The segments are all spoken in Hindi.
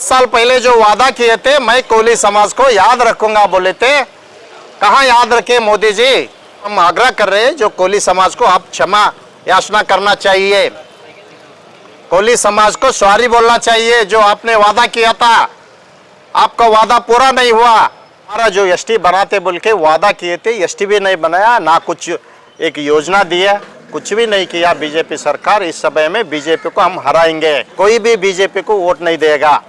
साल पहले जो वादा किए थे मैं कोली समाज को याद रखूंगा बोले थे, कहाँ याद रखे मोदी जी। हम आग्रह कर रहे हैं जो कोली समाज को आप क्षमा याचना करना चाहिए, कोली समाज को सॉरी बोलना चाहिए। जो आपने वादा किया था आपका वादा पूरा नहीं हुआ। हमारा जो एसटी बनाते बोल के वादा किए थे एसटी भी नहीं बनाया, ना कुछ एक योजना दिया, कुछ भी नहीं किया बीजेपी सरकार। इस समय में बीजेपी को हम हराएंगे, कोई भी बीजेपी को वोट नहीं देगा।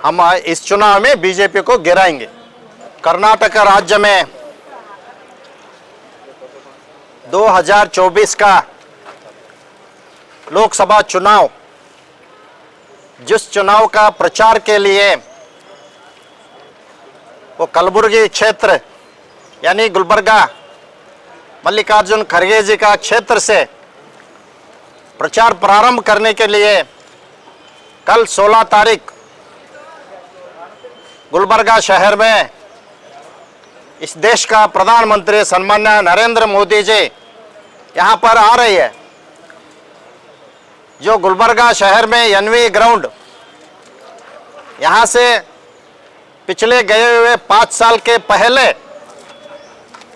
हम इस चुनाव में बीजेपी को गिराएंगे। कर्नाटक राज्य में 2024 का लोकसभा चुनाव, जिस चुनाव का प्रचार के लिए वो कलबुर्गी क्षेत्र यानी गुलबर्गा मल्लिकार्जुन खड़गे जी का क्षेत्र से प्रचार प्रारंभ करने के लिए कल 16 तारीख गुलबर्गा शहर में इस देश का प्रधानमंत्री सन्मान्य नरेंद्र मोदी जी यहाँ पर आ रही है। जो गुलबर्गा शहर में एनवी ग्राउंड, यहाँ से पिछले गए हुए 5 साल के पहले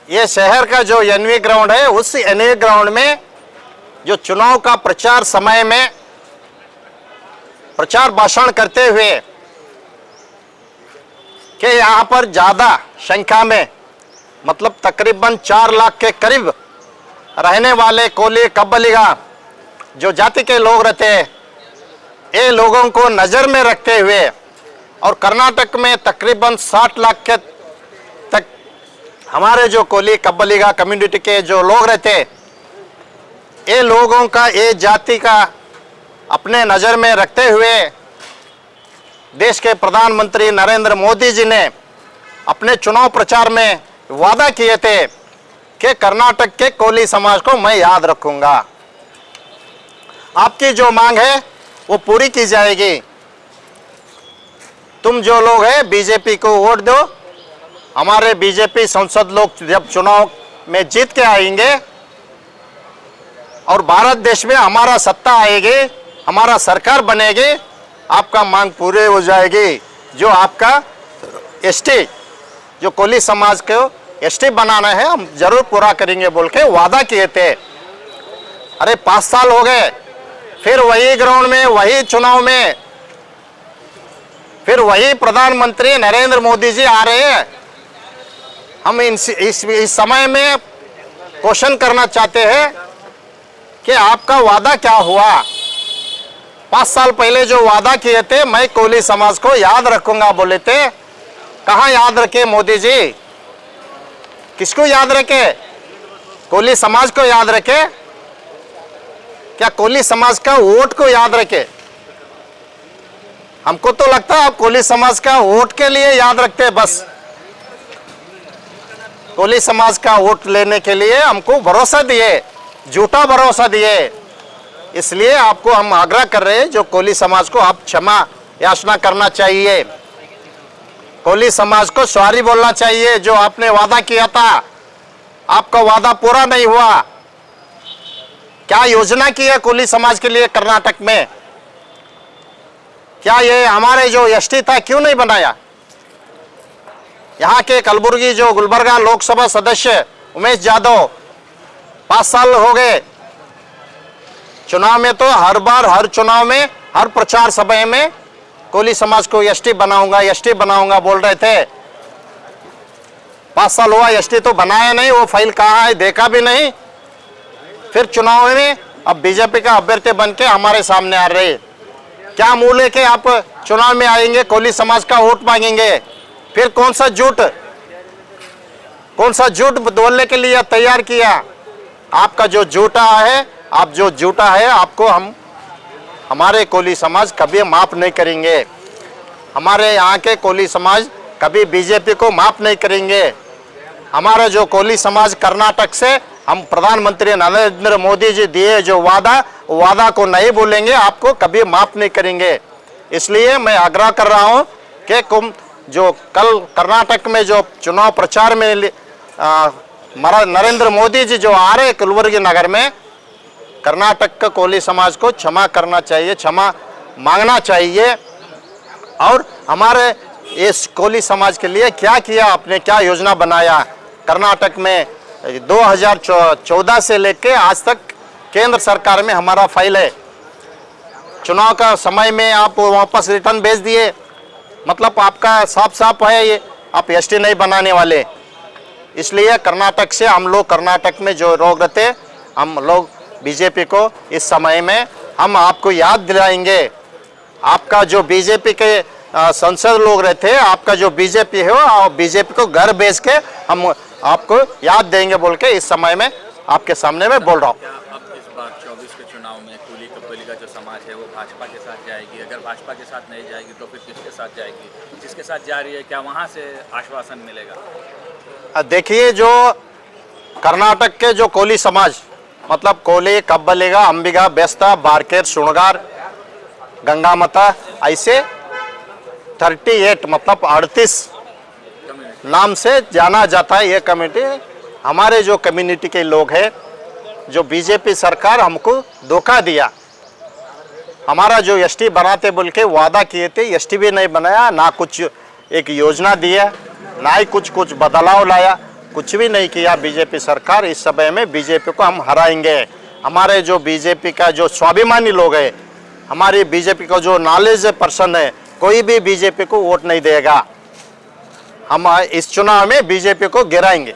ये शहर का जो एनवी ग्राउंड है, उस एनवी ग्राउंड में जो चुनाव का प्रचार समय में प्रचार भाषण करते हुए कि यहाँ पर ज़्यादा संख्या में मतलब तकरीबन 4 लाख के करीब रहने वाले कोली कब्बलिगा जो जाति के लोग रहते हैं, ये लोगों को नज़र में रखते हुए और कर्नाटक में तकरीबन 60 लाख के तक हमारे जो कोली कब्बलिगा कम्युनिटी के जो लोग रहते हैं, ये लोगों का ये जाति का अपने नज़र में रखते हुए देश के प्रधानमंत्री नरेंद्र मोदी जी ने अपने चुनाव प्रचार में वादा किए थे कि कर्नाटक के कोली समाज को मैं याद रखूंगा। आपकी जो मांग है वो पूरी की जाएगी। तुम जो लोग हैं बीजेपी को वोट दो। हमारे बीजेपी सांसद लोग जब चुनाव में जीत के आएंगे और भारत देश में हमारा सत्ता आएगी, हमारा सरकार बनेगी, आपका मांग पूरे हो जाएगी। जो आपका एसटी जो कोली समाज को एसटी बनाना है हम जरूर पूरा करेंगे बोल के वादा किए थे। अरे 5 साल हो गए, फिर वही ग्राउंड में वही चुनाव में फिर वही प्रधानमंत्री नरेंद्र मोदी जी आ रहे हैं। हम इस समय में क्वेश्चन करना चाहते हैं कि आपका वादा क्या हुआ। 5 साल पहले जो वादा किए थे मैं कोली समाज को याद रखूंगा बोले थे, कहाँ याद रखे मोदी जी। किसको याद रखे? कोली समाज को याद रखे क्या? कोली समाज का वोट को याद रखे? हमको तो लगता है आप कोली समाज का वोट के लिए याद रखते हैं। बस कोली समाज का वोट लेने के लिए हमको भरोसा दिए, झूठा भरोसा दिए। इसलिए आपको हम आग्रह कर रहे हैं जो कोली समाज को आप क्षमा याचना करना चाहिए, कोली समाज को सॉरी बोलना चाहिए। जो आपने वादा किया था आपका वादा पूरा नहीं हुआ। क्या योजना की है कोली समाज के लिए कर्नाटक में? क्या ये हमारे जो एसटी था क्यों नहीं बनाया? यहाँ के कलबुर्गी जो गुलबर्गा लोकसभा सदस्य उमेश यादव 5 साल हो गए चुनाव में, तो हर बार हर चुनाव में हर प्रचार सभा में कोली समाज को एसटी बनाऊंगा बोल रहे थे। 5 साल हुआ एसटी तो बनाया नहीं, वो फाइल कहाँ है देखा भी नहीं। फिर चुनाव में अब बीजेपी का अभ्यर्थी बन के हमारे सामने आ रहे। क्या मूल है कि आप चुनाव में आएंगे कोली समाज का वोट मांगेंगे? फिर कौन सा झूठ बोलने के लिए तैयार किया? आपका जो झूठा है, आप जो झूठा है आपको हमारे कोली समाज कभी माफ नहीं करेंगे। हमारे यहाँ के कोली समाज कभी बीजेपी को माफ नहीं करेंगे। हमारा जो कोली समाज कर्नाटक से हम प्रधानमंत्री नरेंद्र मोदी जी दिए जो वादा को नहीं भूलेंगे, आपको कभी माफ नहीं करेंगे। इसलिए मैं आग्रह कर रहा हूँ कि जो कल कर्नाटक में जो चुनाव प्रचार में नरेंद्र मोदी जी जो आ रहे कलबुर्गी नगर में, कर्नाटक का कोली समाज को क्षमा करना चाहिए, क्षमा मांगना चाहिए। और हमारे इस कोली समाज के लिए क्या किया आपने, क्या योजना बनाया। कर्नाटक में 2014 से लेके आज तक केंद्र सरकार में हमारा फाइल है। चुनाव का समय में आप वापस रिटर्न भेज दिए, मतलब आपका साफ साफ है ये आप एसटी नहीं बनाने वाले। इसलिए कर्नाटक से हम लोग, कर्नाटक में जो लोग रहते, हम लोग बीजेपी को इस समय में हम आपको याद दिलाएंगे। आपका जो बीजेपी के संसद लोग रहते, आपका जो बीजेपी है वो बीजेपी को घर भेज के हम आपको याद देंगे बोल के इस समय में आपके सामने में बोल रहा हूँ। क्या अब इस बार 24 के चुनाव में कोली कब्बली का जो समाज है वो भाजपा के साथ जाएगी? अगर भाजपा के साथ नहीं जाएगी तो फिर किसके साथ जाएगी? जिसके साथ जा रही है क्या वहाँ से आश्वासन मिलेगा? देखिए, जो कर्नाटक के जो कोली समाज, मतलब कोली, कब्बलिगा, अंबिगा, बेस्ता, बारकेर, शुणगार, गंगा माता, ऐसे 38 मतलब 38 नाम से जाना जाता है ये कम्युनिटी। हमारे जो कम्युनिटी के लोग हैं, जो बीजेपी सरकार हमको धोखा दिया, हमारा जो एसटी बनाते बोल के वादा किए थे, एसटी भी नहीं बनाया, ना कुछ एक योजना दिया, ना ही कुछ बदलाव लाया, कुछ भी नहीं किया बीजेपी सरकार। इस समय में बीजेपी को हम हराएंगे। हमारे जो बीजेपी का जो स्वाभिमानी लोग हैं, हमारी बीजेपी का जो नॉलेज पर्सन है, कोई भी बीजेपी को वोट नहीं देगा। हम इस चुनाव में बीजेपी को गिराएंगे।